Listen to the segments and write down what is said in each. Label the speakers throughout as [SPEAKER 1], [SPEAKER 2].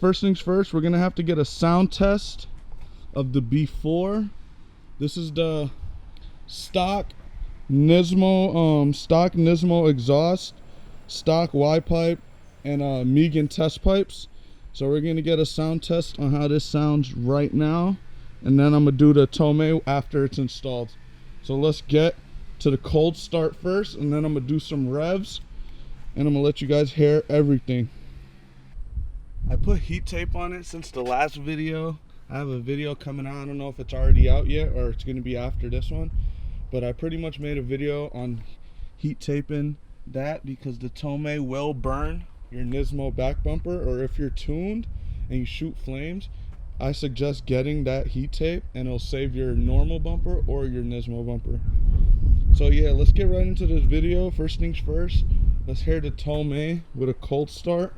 [SPEAKER 1] First things first, we're gonna have to get a sound test of the B4. This is the stock NISMO exhaust, stock Y pipe, and Megan test pipes. So we're gonna get a sound test on how this sounds right now, and then I'm gonna do the Tomei after it's installed. So let's get to the cold start first, and then I'm gonna do some revs, and I'm gonna let you guys hear everything. I put heat tape on it since the last video. I have a video coming out. I don't know if it's already out yet or it's gonna be after this one, but I pretty much made a video on heat taping that because the Tomei will burn your NISMO back bumper, or if you're tuned and you shoot flames, I suggest getting that heat tape and it'll save your normal bumper or your NISMO bumper. So yeah, let's get right into this video. First things first, let's hear the Tomei with a cold start.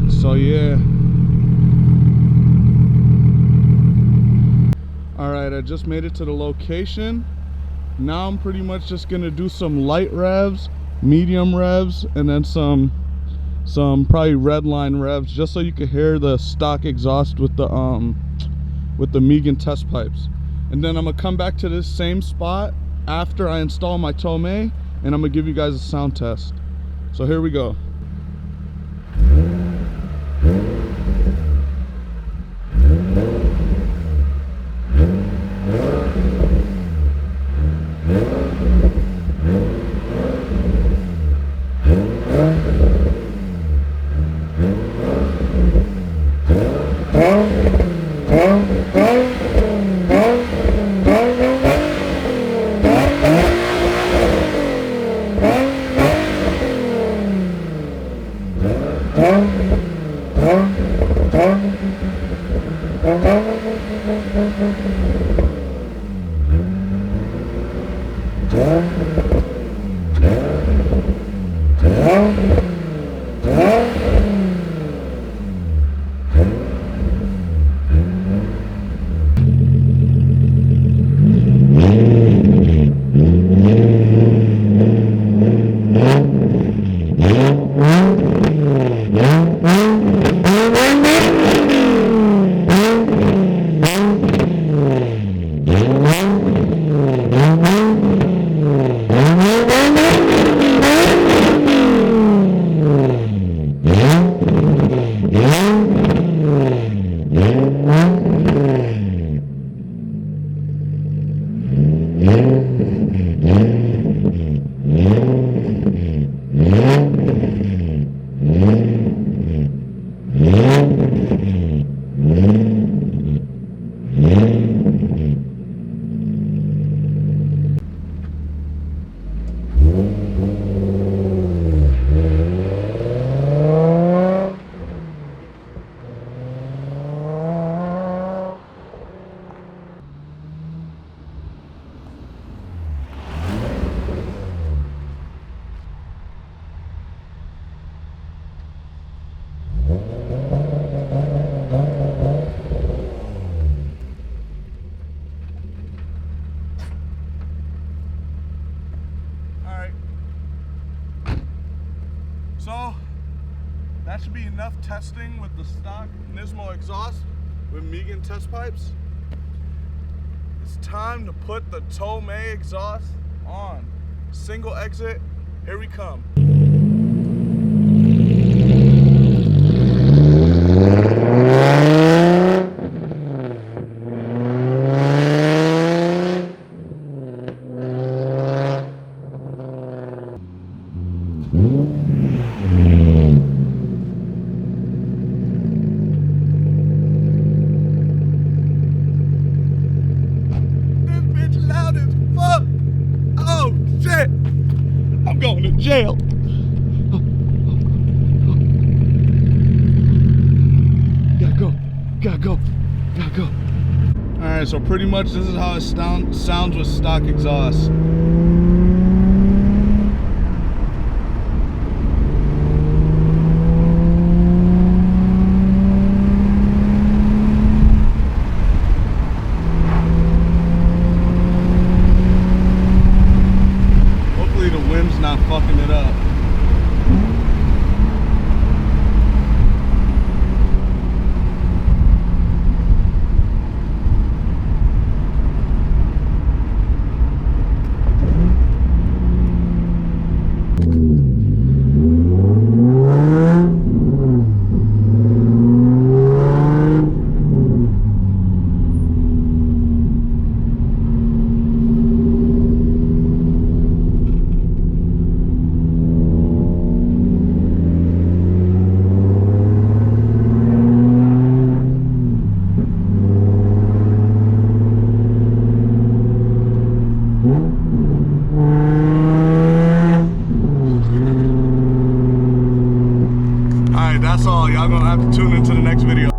[SPEAKER 1] So yeah, all right, I just made it to the location. Now I'm pretty much just gonna do some light revs, medium revs, and then some probably red line revs, just so you can hear the stock exhaust with the Megan test pipes. And then I'm gonna come back to this same spot after I install my Tomei, and I'm gonna give you guys a sound test. So here we go. So that should be enough testing with the stock NISMO exhaust with Megan test pipes. It's time to put the Tomei exhaust on. Single exit, here we come. I'm going to jail. Gotta go. All right, so pretty much this is how it sounds with stock exhaust. Not fucking it up. That's all. Y'all gonna have to tune into the next video.